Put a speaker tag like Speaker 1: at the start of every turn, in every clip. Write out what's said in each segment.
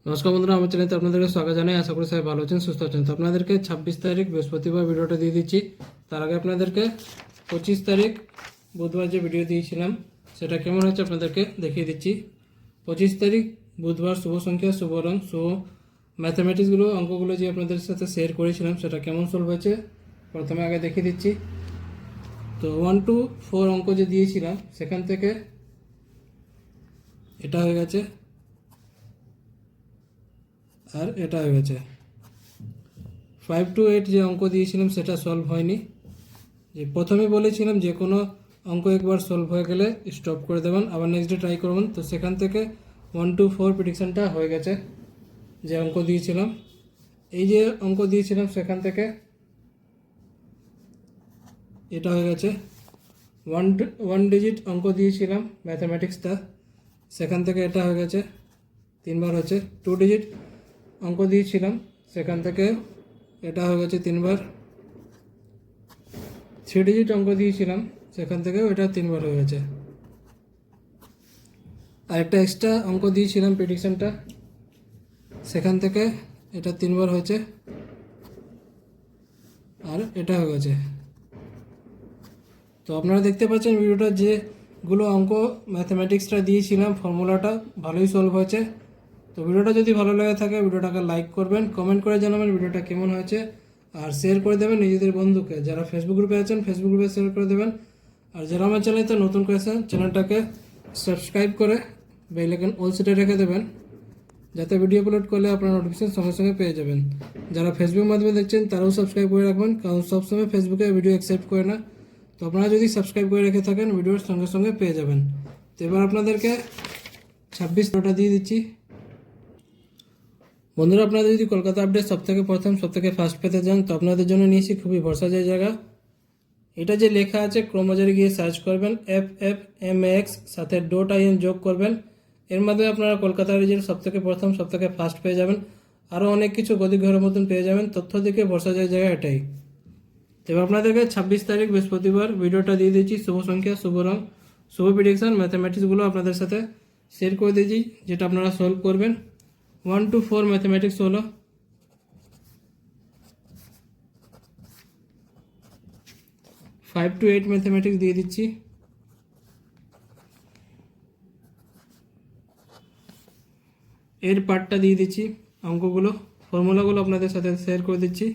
Speaker 1: নমস্কার বন্ধুরা, আমার চ্যানেলে আপনাদেরকে স্বাগত জানাই। আশা করি সবাই ভালো আছেন, সুস্থ আছেন। তো আপনাদেরকে 26 তারিখ বৃহস্পতিবার ভিডিওটা দিয়ে দিচ্ছি। তার আগে আপনাদেরকে 25 তারিখ বুধবার যে ভিডিও দিয়েছিলাম সেটা কেমন হচ্ছে আপনাদেরকে দেখিয়ে দিচ্ছি। 25 তারিখ বুধবার শুভ সংখ্যা, শুভ রং, শুভ ম্যাথামেটিক্সগুলো অঙ্কগুলো যে আপনাদের সাথে শেয়ার করেছিলাম সেটা কেমন সলভ হয়েছে প্রথমে আগে দেখিয়ে দিচ্ছি। তো 1 to 4 অঙ্ক যে দিয়েছিলাম সেখান থেকে এটা হয়ে গেছে আর এটা হয়ে গেছে। 5 to 8 যে অঙ্ক দিয়েছিলাম সেটা সলভ হয়নি। যে প্রথমে বলেছিলাম যে কোনো অঙ্ক একবার সলভ হয়ে গেলে স্টপ করে দেবেন, আবার নেক্সট ডে ট্রাই করবেন। তো সেখান থেকে 1 to 4 প্রেডিকশানটা হয়ে গেছে। যে অঙ্ক দিয়েছিলাম, এই যে অঙ্ক দিয়েছিলাম সেখান থেকে এটা হয়ে গেছে। ওয়ান ডিজিট অঙ্ক দিয়েছিলাম ম্যাথামেটিক্সটা, সেখান থেকে এটা হয়ে গেছে, 3বার হচ্ছে। 2 ডিজিট অঙ্ক দিয়েছিলাম সেখান থেকে এটা হয়ে গেছে 3বার। 3 ডিজিট অঙ্ক দিয়েছিলাম সেখান থেকে ওটা 3বার হয়ে গেছে। আর একটা এক্সট্রা অঙ্ক দিয়েছিলাম প্রেডিকশানটা, সেখান থেকে এটা 3বার হয়েছে আর এটা হয়ে গেছে। তো আপনারা দেখতে পাচ্ছেন ভিডিওটা যেগুলো অঙ্ক ম্যাথামেটিক্সটা দিয়েছিলাম ফর্মুলাটা ভালোই সলভ হয়েছে। তো ভিডিওটা যদি ভালো লাগে থাকে ভিডিওটাকে লাইক করবেন, কমেন্ট করে জানাবেন ভিডিওটা কেমন হয়েছে, আর শেয়ার করে দেবেন নিজেদের বন্ধুকে। যারা ফেসবুক গ্রুপে আছেন ফেসবুক গ্রুপে শেয়ার করে দেবেন, আর যারা আমার চ্যানেলতে নতুন করেছেন চ্যানেলটাকে সাবস্ক্রাইব করে বেল আইকন অল সেটে রেখে দেবেন, যাতে ভিডিও আপলোড করলে আপনারা নোটিফিকেশন সঙ্গে সঙ্গে পেয়ে যাবেন। যারা ফেসবুকের মাধ্যমে দেখছেন তারাও সাবস্ক্রাইব করে রাখবেন, কারণ সবসময় ফেসবুকে ভিডিও অ্যাকসেপ্ট করে না। তো আপনারা যদি সাবস্ক্রাইব করে রেখে থাকেন ভিডিওর সঙ্গে সঙ্গে পেয়ে যাবেন। তো এবার আপনাদেরকে 26টা দিয়ে দিচ্ছি। বন্ধুরা, আপনারা যদি কলকাতা আপডেট সবথেকে প্রথম সবথেকে ফার্স্ট পেতে যান তো আপনাদের জন্য নিয়েছি খুবই ভরসা যায় জায়গা। এটা যে লেখা আছে ক্রোমবাজারে গিয়ে সার্চ করবেন FFMAX, সাথে .in যোগ করবেন। এর মাধ্যমে আপনারা কলকাতার রেজাল্ট সবথেকে প্রথম সবথেকে ফার্স্ট পেয়ে যাবেন। আরও অনেক কিছু গদি ঘরের মতন পেয়ে যাবেন। তথ্য দিকে ভরসা যায় জায়গা এটাই। তবে আপনাদেরকে 26 তারিখ বৃহস্পতিবার ভিডিওটা দিয়ে দিয়েছি, শুভ সংখ্যা, শুভ রং, শুভ প্রেডিকশন ম্যাথামেটিক্সগুলো আপনাদের সাথে শেয়ার করে দিয়েছি, যেটা আপনারা সলভ করবেন। 1 to 4 ম্যাথামেটিক্স হলো, 5 to 8 ম্যাথামেটিক্স দিয়ে দিচ্ছি, এর পার্টটা দিয়ে দিচ্ছি, অঙ্কগুলো ফর্মুলাগুলো আপনাদের সাথে শেয়ার করে দিচ্ছি।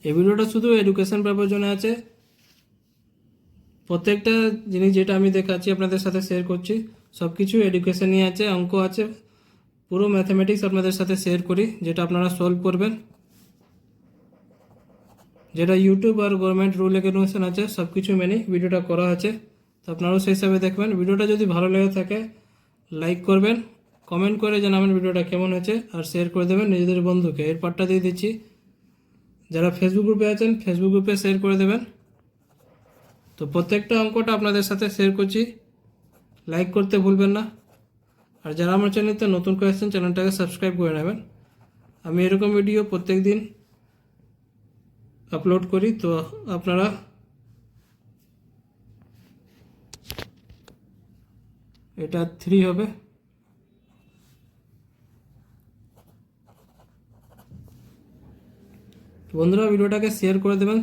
Speaker 1: এই ভিডিওটা শুধু এডুকেশন পারপাস জন্য আছে। প্রত্যেকটা জিনিস যেটা আমি দেখাচ্ছি আপনাদের সাথে শেয়ার করছি সব কিছু এডুকেশন নিয়ে আছে, অঙ্ক আছে, পুরো ম্যাথামেটিক্স আপনাদের সাথে শেয়ার করি, যেটা আপনারা সলভ করবেন। যেটা ইউটিউব আর গভর্নমেন্ট রুল রেগুলেশন আছে সব কিছু মেনে ভিডিওটা করা আছে। তো আপনারাও সেই হিসাবে দেখবেন। ভিডিওটা যদি ভালো লেগে থাকে লাইক করবেন, কমেন্ট করে জানাবেন ভিডিওটা কেমন হয়েছে, আর শেয়ার করে দেবেন নিজেদের বন্ধুকে। এর পার্টটা দিয়ে দিচ্ছি, যারা ফেসবুক গ্রুপে আছেন ফেসবুক গ্রুপে শেয়ার করে দেবেন। তো প্রত্যেকটা অঙ্কটা আপনাদের সাথে শেয়ার করছি, লাইক করতে ভুলবেন না। আর যারা আমার চ্যানেলতে নতুন করে আসছেন চ্যানেলটাকে সাবস্ক্রাইব করে নেবেন। আমি এরকম ভিডিও প্রত্যেক দিন আপলোড করি, তো আপনারা এটা 3 হবে। বন্ধুরা, ভিডিওটাকে শেয়ার করে দেবেন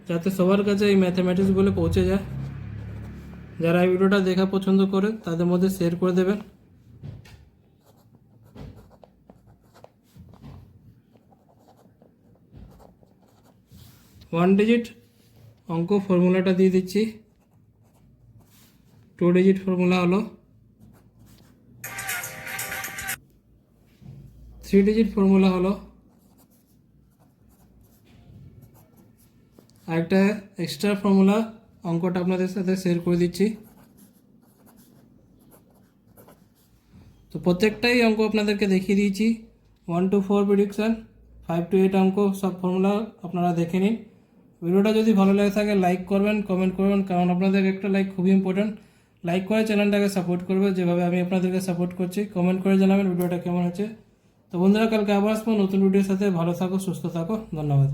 Speaker 1: যাতে সবার কাছে এই ম্যাথামেটিক্সগুলো পৌঁছে যায়। যারা এই ভিডিওটা দেখা পছন্দ করে তাদের মধ্যে শেয়ার করে দেবেন। ওয়ান ডিজিট অঙ্ক ফর্মুলাটা দিয়ে দিচ্ছি। 2 ডিজিট ফর্মুলা হলো, 3 ডিজিট ফর্মুলা হলো, আর একটা এক্সট্রা ফর্মুলা অঙ্কটা আপনাদের সাথে শেয়ার করে দিচ্ছি। তো প্রত্যেকটাই অঙ্ক আপনাদেরকে দেখিয়ে দিয়েছি। 1 to 4 প্রেডিকশান, 5 to 8 অঙ্ক, সব ফর্মুলা আপনারা দেখে নিন। ভিডিওটা যদি ভালো লাগে থাকে লাইক করবেন, কমেন্ট করবেন, কারণ আপনাদের একটা লাইক খুবই ইম্পর্ট্যান্ট। লাইক করে চ্যানেলটাকে সাপোর্ট করবে, যেভাবে আমি আপনাদেরকে সাপোর্ট করছি। কমেন্ট করে জানাবেন ভিডিওটা কেমন হচ্ছে। তো বন্ধুরা, কালকে আবার আসবো নতুন ভিডিওর সাথে। ভালো থাকো, সুস্থ থাকো, ধন্যবাদ।